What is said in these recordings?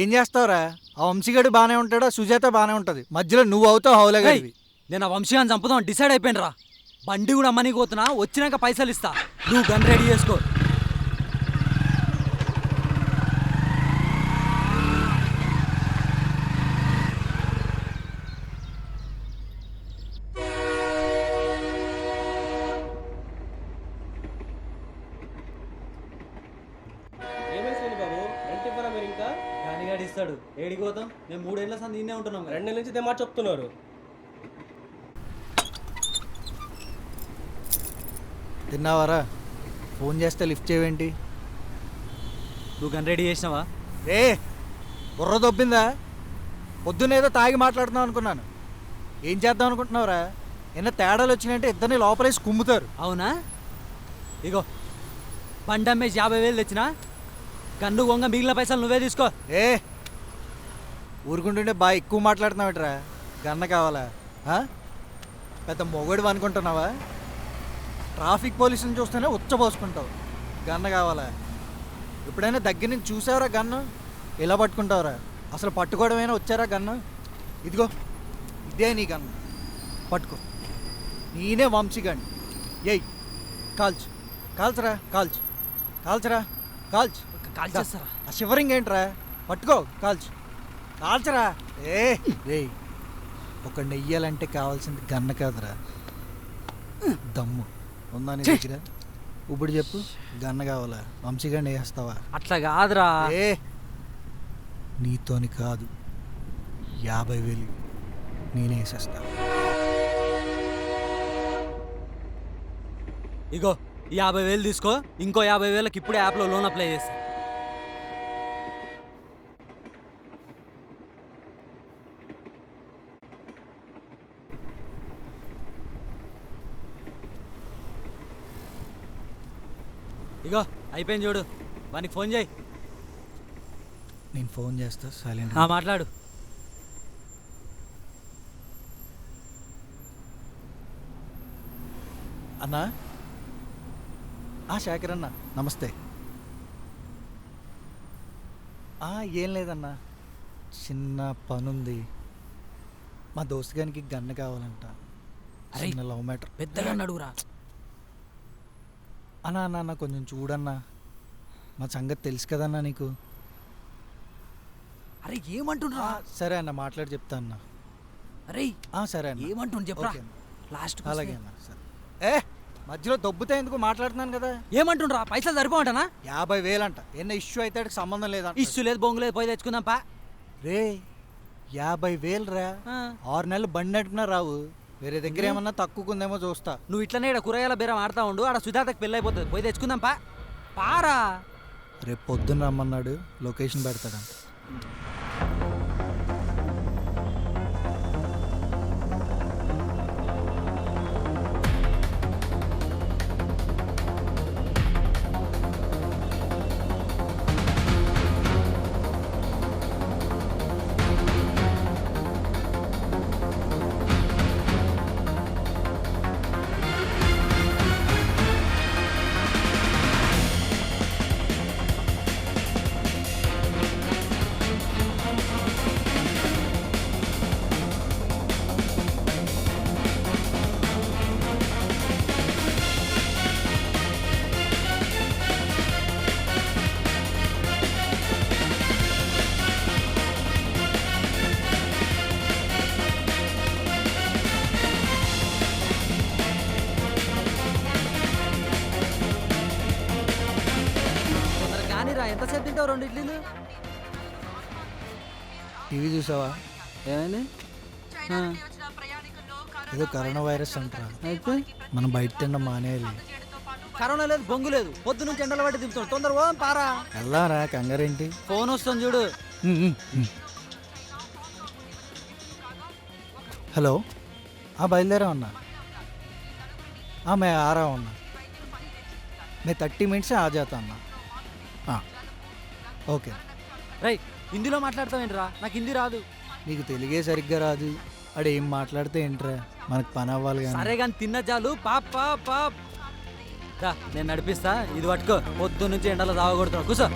ఏం చేస్తావురా? ఆ వంశీగాడు బాగానే ఉంటాడు, ఆ సుజాత బాగానే ఉంటుంది, మధ్యలో నువ్వు అవుతావు హౌలగాడివి. నేను ఆ వంశీగాన్ని చంపుదాం డిసైడ్ అయిపోయినరా. బండి కూడా అమ్మనికి పోతున్నా, వచ్చినాక పైసలు ఇస్తా. నువ్వు గన్ రెడీ చేసుకో. ఏమేసింది బాబు? రెంట్ ఇవ్వరా మీరు ఇంకా? గానిగాడి ఇస్తాడు. ఏడికి పోతాం? మేము 3 ఏళ్ళ సంది నిన్నే ఉంటున్నాం కదా. 2 నెలల నుంచి ఇదే మాట చెప్తున్నారు. తిన్నావారా? ఫోన్ చేస్తే లిఫ్ట్ చేయవేంటి? నువ్వు గన్ రెడీ చేసినావా? ఏ బుర్ర దొబ్బిందా? పొద్దున్నేదో తాగి మాట్లాడుతున్నావు అనుకున్నాను. ఏం చేద్దాం అనుకుంటున్నావురా? ఏమైనా తేడాలు వచ్చినాయంటే ఇద్దరిని లోపలేసి కుమ్ముతారు. అవునా? ఇగో బండి అమ్మేసి 50,000 తెచ్చినా, గన్ను గొంగ మిగిలిన పైసలు నువ్వే తీసుకో. ఏ ఊరుకుంటుంటే బాగా ఎక్కువ మాట్లాడుతున్నావుట్రా. గన్న కావాలా? పెద్ద మొగడు అనుకుంటున్నావా? ట్రాఫిక్ పోలీసుని చూస్తేనే ఉచ్చబోసుకుంటావు. గన్న కావాలా? ఎప్పుడైనా దగ్గర నుంచి చూసావరా గన్ను? ఎలా పట్టుకుంటావురా? అసలు పట్టుకోవడమైనా వచ్చారా గన్ను? ఇదిగో ఇదే నీ గన్ను, పట్టుకో. నేనే వంశీగాడిని. ఏయ్ కాల్చు, కాల్చరా, కాల్చు, కాల్చరా, కాల్చు. కాల్ చేస్తారా? ఆ షివరింగ్ ఏంట్రా? పట్టుకో, కాల్చు, కాల్చరా. రే ఒక నెయ్యాలంటే కావాల్సింది గన్న కాదురా, దమ్ము. ఉందా నీ దగ్గర? ఇప్పుడు చెప్పు, గన్న కావాలా? వంశీగాడిని వేస్తావా? అట్లా కాదురా. నీతోని కాదు, 50,000 నేనే వేసేస్తా. ఇగో ఈ 50,000 తీసుకో. ఇంకో 50,000కి ఇప్పుడే యాప్లో లోన్ అప్లై చేస్తా. ఇగో అయిపోయింది చూడు. వానికి ఫోన్ చేయి. నేను ఫోన్ చేస్తా, సైలెంట్. మాట్లాడు. అన్నా, శేఖర్ అన్న, నమస్తే. ఏం లేదన్నా, చిన్న పనుంది. మా దోస్తు గారికి గన్ను కావాలంట. చిన్న లవ్ మ్యాటర్. పెద్దగా అడుగురా. అన్నా అన్న అన్న కొంచెం చూడన్నా, మా సంగతి తెలుసు కదన్నా నీకు. అరే ఏమంటుండ్రా? సరే అన్న, మాట్లాడి చెప్తా అన్న. అరే సరే అన్న, ఏమంటుండు చెప్పరా. ఓకే అన్న. లాస్ట్ అలాగే అన్న. సరే. మధ్యలో దొబ్బుతా ఎందుకు? మాట్లాడుతున్నాను కదా. ఏమంటుండ్రా? పైసలు సరిపోమంటానా? 50,000 అంట. ఏమన్నా ఇష్యూ అయితే ఆడికి సంబంధం లేదా? ఇష్యూ లేదు, బొంగు లేదు, పోయి తెచ్చుకుందాం పా. రే 50,000 రా. 6 నెలలు బండి నడిపినా రావు. వేరే దగ్గర ఏమన్నా తక్కువకుందేమో చూస్తా. నువ్వు ఇట్లనే ఇక్కడ కూరగాయల బేరం ఆడుతా ఉండు. ఆడ సుజాతకు పెళ్ళి అయిపోతుంది. పోయి తెచ్చుకుందాం పా. పారా. రేపు పొద్దున్న రమ్మన్నాడు, లొకేషన్ పెడతాడంట. ఎంతసేపు తింటావు 2 ఇడ్లీలు? టీవీ చూసావా? ఏమైంది? ఏదో కరోనా వైరస్ అంటారా. అయితే మనం బయట తినడం మానేయాలి. కరోనా లేదు, బొంగు లేదు. పొద్దు నుంచి ఎండలు పట్టి తింటాం. తొందర పోదాం పారా. వెళ్ళారా, కంగారేంటి? ఫోన్ వస్తుంది చూడు. हेलो, బయలుదేరా ఉన్నా. मैं आ रहा हूँ ना, मैं 30 मिनट से आ जाता हूँ ना. ఓకే. రైట్, హిందీలో మాట్లాడతావేంట్రా? నాకు హిందీ రాదు. నీకు తెలుగే సరిగ్గా రాదు. అడే ఏం మాట్లాడితే ఏంట్రా, మనకు పని అవ్వాలి. సరే కానీ తిన్న చాలు. Pop pop pop. నేను నడిపిస్తా, ఇది పట్టుకో. పొద్దు నుంచి ఎండలో తాగకూడుతున్నావు. కూర్చో.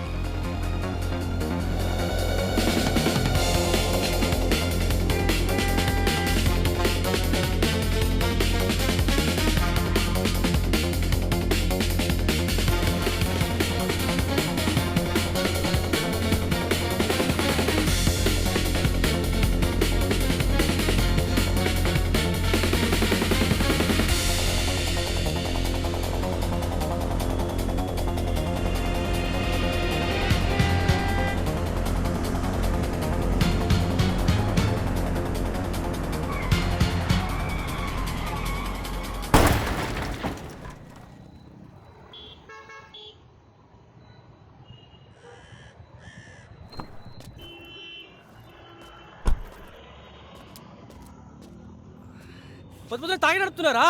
పొద్దు తాగి నడుపుతున్నారా?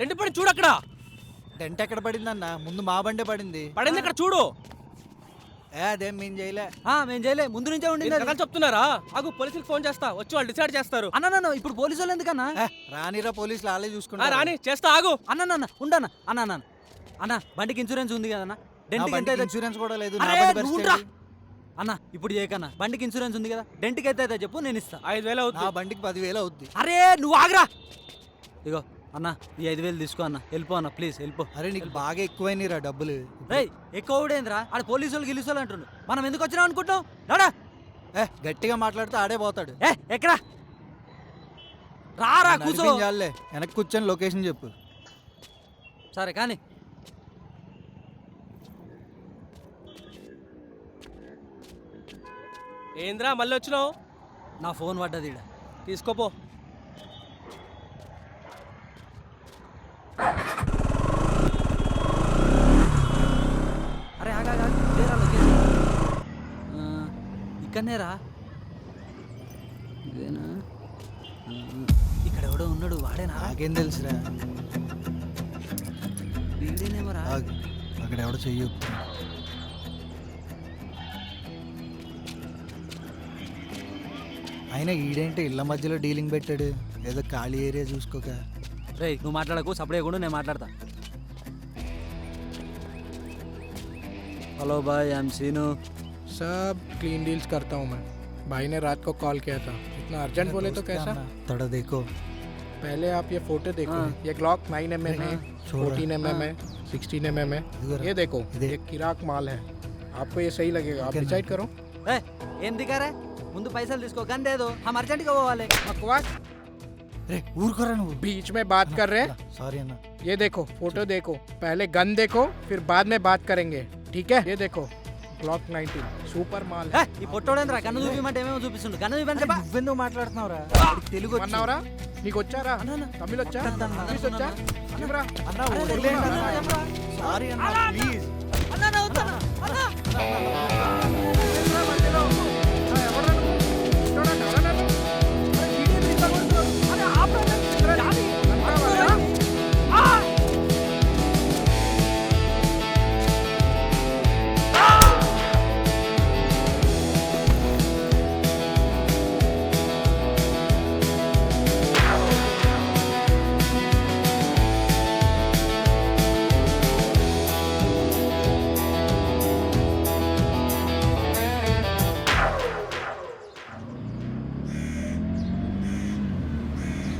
రెండు పడి చూడు అక్కడ. డెంట్ ఎక్కడ పడిందన్న? ముందు మా బండే పడింది. పడింది అక్కడ చూడు. అదేం మేము చేయలే. మేము చేయలే, ముందు నుంచే ఉండింది అది. కథలు చెప్తున్నారా? ఆగు, పోలీసులకు ఫోన్ చేస్తా, వచ్చి వాళ్ళు డిసైడ్ చేస్తారు. అన్న ఇప్పుడు పోలీసు వాళ్ళు ఎందుకన్నా? రానిరా, పోలీసులు వాళ్ళే ఆ, చూసుకుంటారు. రాని చేస్తా, ఆగు. అన్న ఉండన్న అన్న బండికి ఇన్సూరెన్స్ ఉంది కదన్నా? నా డెంట్కి ఎంత బండికి అయితే ఇన్సూరెన్స్ కూడా లేదు. అరే, నా బండి నువ్వు పరిస్థితి రా. ఏంటి? అన్న ఇప్పుడు చేయకన్నా, బండికి ఇన్సూరెన్స్ ఉంది కదా, డెంట్కి అయితే అయితే చెప్పు, నేను ఇస్తా. 5,000 నా అవుతుంది. బండికి 10,000 అవుద్ది. అరే నువ్వు ఆగరా. ఇగో అన్న, ఈ 5,000 తీసుకో అన్న, వెళ్ళిపో అన్న, ప్లీజ్ వెళ్ళిపో. అరే నీకు బాగా ఎక్కువైనరా డబ్బులు. రేయ్ ఎక్కువ ఊడేంద్రా, ఆడ పోలీసు వాళ్ళు గిలీసు వాళ్ళు అంటుండు. మనం ఎందుకు వచ్చినాం అనుకుంటాం? రాడా గట్టిగా మాట్లాడితే ఆడే పోతాడు. ఎక్కడా రారా కూర్చో. నడిపించాలే, వెనక్కి కూర్చొని లొకేషన్ చెప్పు. సరే కానీ ఏంద్రా మళ్ళీ వచ్చినావు? నా ఫోన్ పడ్డది ఈడ. తీసుకోపో. అరే ఆగా లేరా లొకేషన్. ఇక్కడనే రా. ఇదేనా? ఇక్కడ ఎవడో ఉన్నాడు, వాడేనా? నాకేం తెలుసురా. వీడేనేమరా? ఆగు, అక్కడ ఎవడో చెయ్యు. అయినా ఈడేంటి ఇళ్ళ మధ్యలో డీలింగ్ పెట్టాడు? ఏదో ఖాళీ ఏరియా చూసుకోక. రేయ్ నువ్వు మాట్లాడకు, సపడే కూడా నేను మాట్లాడతా. हेलो भाई, आई एम सीनू। सब क्लीन डील्स करता हूँ मैं। भाई ने रात को कॉल किया था, इतना अर्जेंट बोले तो कैसा? थोड़ा देखो। पहले आप ये फोटो देखो। ये ग्लॉक 9mm है, 14mm है, 16mm है। ये देखो, ये किराक माल है, आपको ये सही लगेगा, आप डिसाइड करो। ఏం దిగారా? ముందు పైసలు తీసుకో, గన్ దేదో, हम अर्जेंट గా పోవాలి. बकवास, రే ఊరుకోరా నువ్వు. बीच में बात कर रहे हैं। సారీ అన్న. ये देखो फोटो देखो, पहले गन देखो, फिर बाद में बात करेंगे, ठीक है? ये देखो ग्लॉक 19 సూపర్ మాల్ है। ఈ పొట్టోడేంద్రా గన్ను చూపిమంటే ఏమేమో చూపిస్తుండు. గన్ను చూపించండి చెప్పా. నువ్వెందుకు మాట్లాడుతున్నావురా? తెలుగు వచ్చు. అన్నావురా? నీకు వచ్చారా? తమిళ్ వచ్చా? ఇంగ్లీష్ వచ్చా? చెప్పరా? అన్న వదిలేయండి అన్న. సారీ అన్న, ప్లీజ్.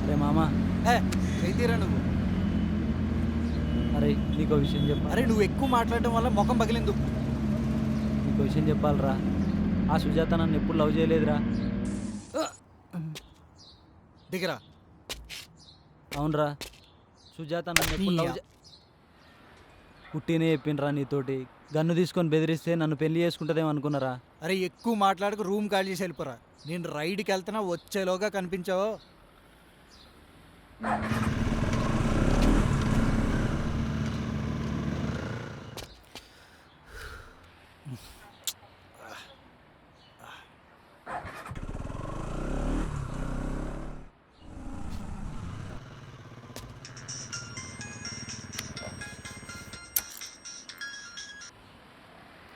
అరే మామా, చైతీరా నువ్వు. అరే నీకో విషయం చెప్పా. అరే నువ్వు ఎక్కువ మాట్లాడడం వల్ల ముఖం పగిలింది. నీకో విషయం చెప్పాలరా, ఆ సుజాత నన్ను ఎప్పుడు లవ్ చేయలేదురా. దిగరా. అవునరా, సుజాత నన్ను ఎప్పుడు లవ్ పుట్టినే చెప్పిండ్రా నీతోటి. గన్ను తీసుకొని బెదిరిస్తే నన్ను పెళ్లి చేసుకుంటుందేమో అనుకున్నారా? అరే ఎక్కువ మాట్లాడక రూమ్ ఖాళీ చేసి వెళ్ళిపోరా. నేను రైడ్కి వెళ్తున్నా, వచ్చేలోగా కనిపించావో.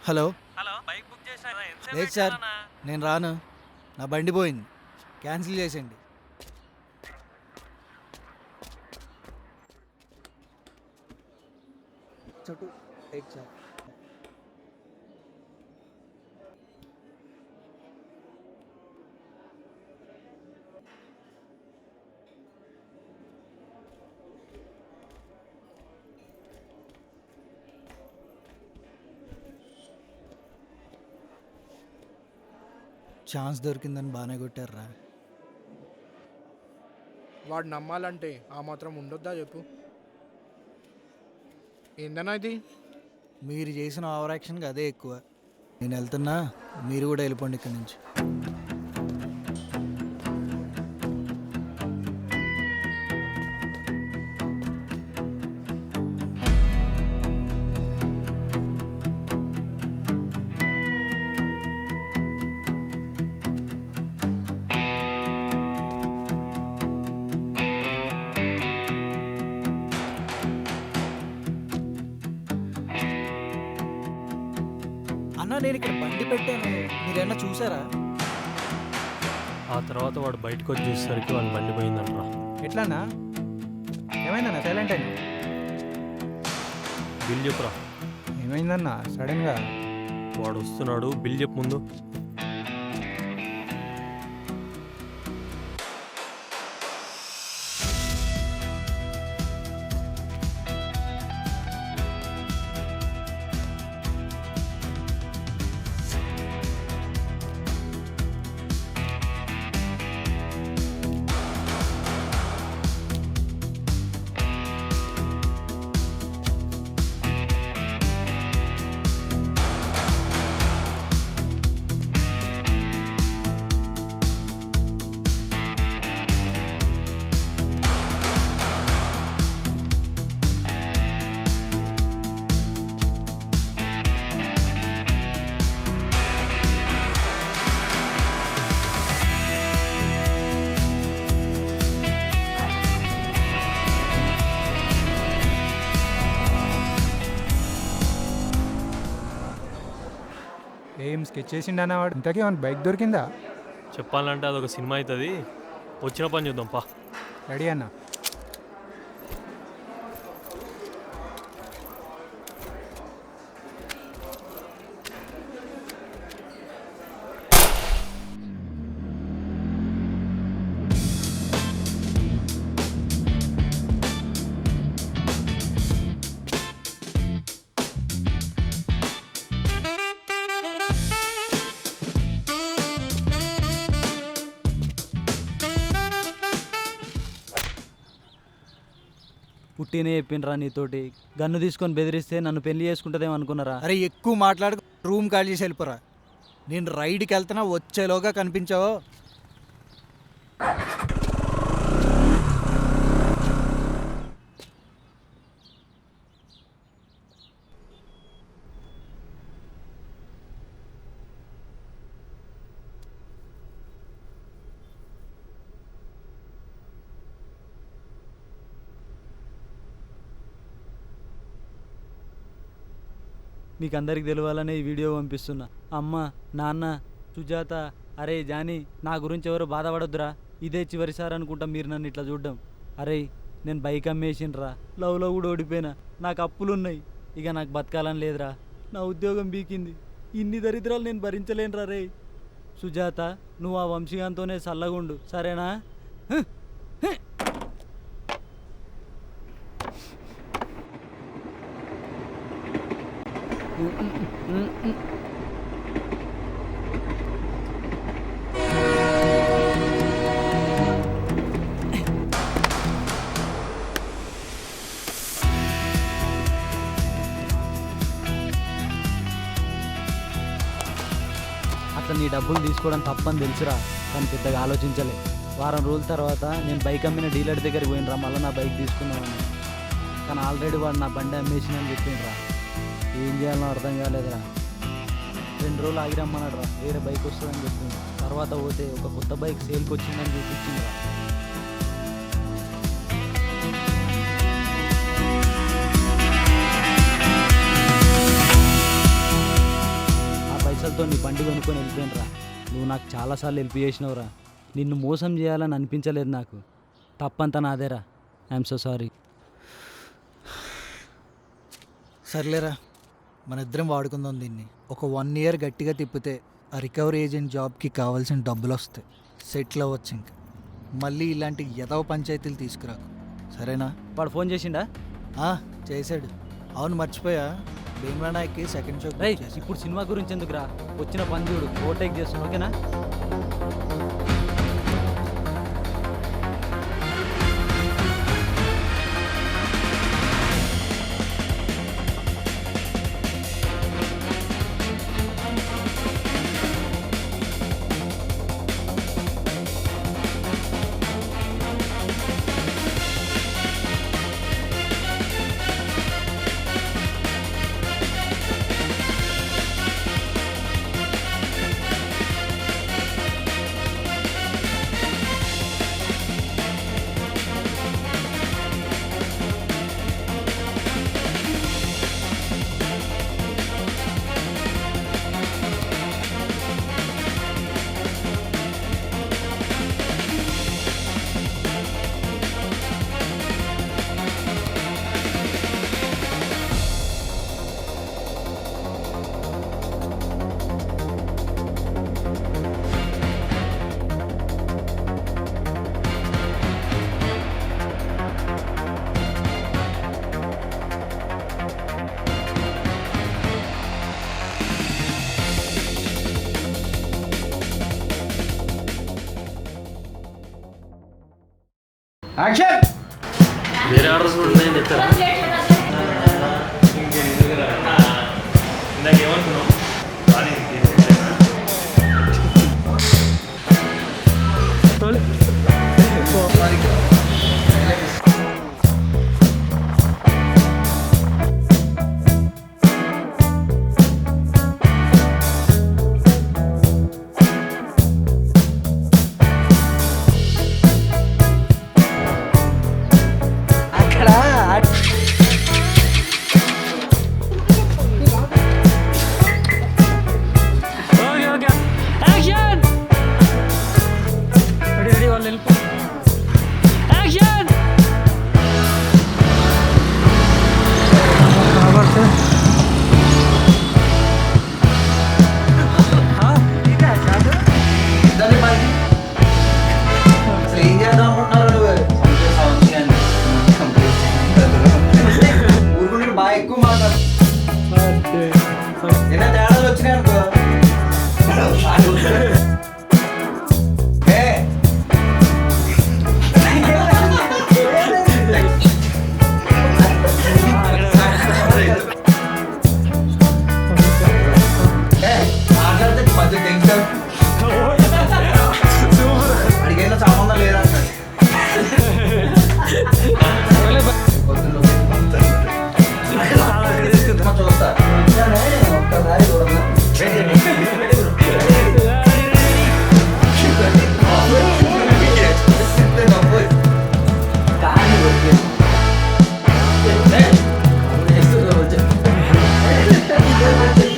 హలో. బైక్ బుక్ చేసినా. లేదు సార్, నేను రాను, నా బండి పోయింది, క్యాన్సిల్ చేసేయండి. ఛాన్స్ దొరికిందని బాగానే కొట్టారా. వాడు నమ్మాలంటే ఆ మాత్రం ఉండొద్దా చెప్పు? ఏందన్నా ఇది? మీరు చేసిన ఓవర్ యాక్షన్కి అదే ఎక్కువ. నేను వెళ్తున్నా, మీరు కూడా వెళ్ళిపోండి ఇక్కడి నుంచి. నేను ఇక్కడ బండి పెట్టాను, మీరేమన్నా చూసారా? ఆ తర్వాత వాడు బయటకు వచ్చి చూసేసరికి వాడి బండి పోయిందంట్రా. ఎట్లానా? ఏమైందన్నా సైలెంట్ అయింది? బిల్ చెప్పురా. ఏమైందన్నా సడన్గా? వాడు వస్తున్నాడు, బిల్ చెప్పు ముందు. ఏం స్కెచ్ చేసిండన్నా వాడు? ఇంతకీ మన బైక్ దొరికిందా? చెప్పాలంటే అదొక సినిమా అవుతుంది. వచ్చిన పని చూద్దాం పా. రెడీ అన్న. పుట్టినే చెప్పిండ్రా నీతోటి. గన్ను తీసుకొని బెదిరిస్తే నన్ను పెళ్లి చేసుకుంటుందేమో అనుకున్నారా? అరే ఎక్కువ మాట్లాడు, రూమ్ ఖాళీ చేసి వెళ్ళిపోరా. నేను రైడ్కి వెళ్తున్నా, వచ్చేలోగా కనిపించావో. మీకు అందరికి తెలియాలనే ఈ వీడియో పంపిస్తున్నా. అమ్మ, నాన్న, సుజాత, అరే జానీ, నా గురించి ఎవరు బాధపడొద్దురా. ఇదే చివరిసారి అనుకుంటా మీరు నన్ను ఇట్లా చూడడం. అరే నేను బైక్ అమ్మేసిండ్రా, లవ్లో కూడా ఓడిపోయినా, నాకు అప్పులున్నాయి, ఇక నాకు బతకాలని లేదురా. నా ఉద్యోగం బీకింది, ఇన్ని దరిద్రాలు నేను భరించలేనురా. రే సుజాత, నువ్వు ఆ వంశీగాంతోనే చల్లగుండు, సరేనా? అట్లా నీ డబ్బులు తీసుకోవడం తప్పని తెలుసురా, కానీ పెద్దగా ఆలోచించలే. వారం రోజుల తర్వాత నేను బైక్ అమ్మిన డీలర్ దగ్గరికి పోయినరా, మళ్ళీ నా బైక్ తీసుకున్నామని. కానీ ఆల్రెడీ వాడు నా బండి అమ్మేసినని చెప్పిండ్రా. ఏం చేయాలో అర్థం కాలేదురా. 2 రోజులు ఆగిరమ్మన్నాడు రా, వేరే బైక్ వస్తుందని చెప్పింది. తర్వాత పోతే ఒక కొత్త బైక్ సేల్కి వచ్చిందని చూపించిందిరా. ఆ పైసలతో నీ బండి కొనుక్కొని వెళ్ళిపోయినరా. నువ్వు నాకు చాలాసార్లు హెల్ప్ చేసినావురా. నిన్ను మోసం చేయాలని అనిపించలేదు నాకు. తప్పంతా నాదేరా. I'm so sorry. సర్లేరా, మన ఇద్దరం వాడుకుందాం దీన్ని. ఒక 1 year గట్టిగా తిప్పితే ఆ రికవరీ ఏజెంట్ జాబ్కి కావాల్సిన డబ్బులు వస్తాయి, సెటిల్ అవ్వచ్చు. ఇంకా మళ్ళీ ఇలాంటి ఎదవ పంచాయతీలు తీసుకురాకు, సరేనా? వాడు ఫోన్ చేసిండా? చేశాడు. అవును, మర్చిపోయా, భీమ్లా నాయక్కి సెకండ్ షో. రేయ్, ఇప్పుడు సినిమా గురించి ఎందుకురా, వచ్చిన పని చూడు, ఓవర్టేక్ చేస్తాను, ఓకేనా? యాక్షన్. వేరే ఆర్డర్స్ కూడా ఉన్నాయండి ఇస్తారా? ఇందాక ఏమనుకున్నావు? బాగా ఎక్కువ మాట్లాడు ఏదైనా తేడాలు వచ్చినాయి అనుకో మాట్లాడితే మధ్య టెన్షన్ అడిగైనా సంబంధం లేదా చూస్తా ఒక్కసారి చూడన్నా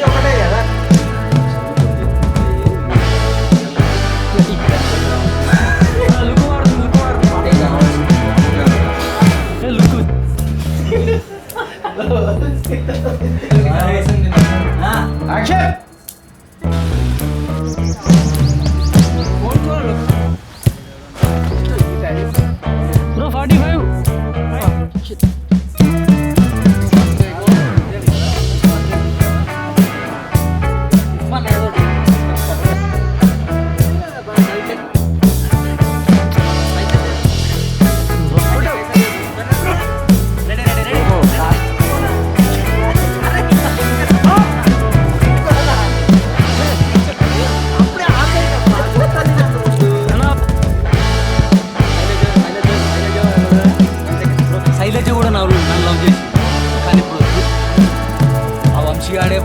ఒకటే కదా యాక్షన్. బ్రో 45. శైలజ కూడా నన్ను లవ్ చేసి కానీ ఇప్పుడు ఆ వంశీగాడే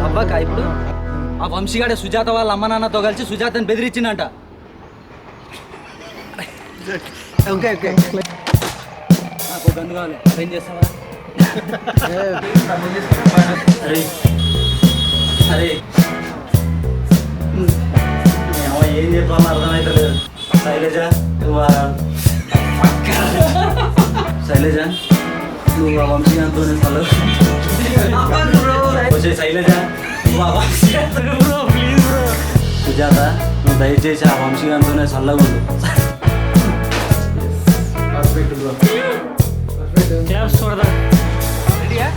అవ్వక ఇప్పుడు ఆ వంశీగాడే సుజాత వాళ్ళ అమ్మ నాన్నతో కలిసి సుజాతని బెదిరించిందంట. ఓకే ఓకే నాకు గన్ను కావాలి ఏం చేస్తావా? అరే అరే ఏం చెప్పాలో అర్థమవుతలేదు. శైలజ శైలజ నువ్వు ఆ వంశీగాంతోనే శైలజ సుజాత నువ్వు దయచేసి ఆ వంశీగాంతోనే చల్లగుండు. క్లాప్స్ చూడదా? రెడీయా?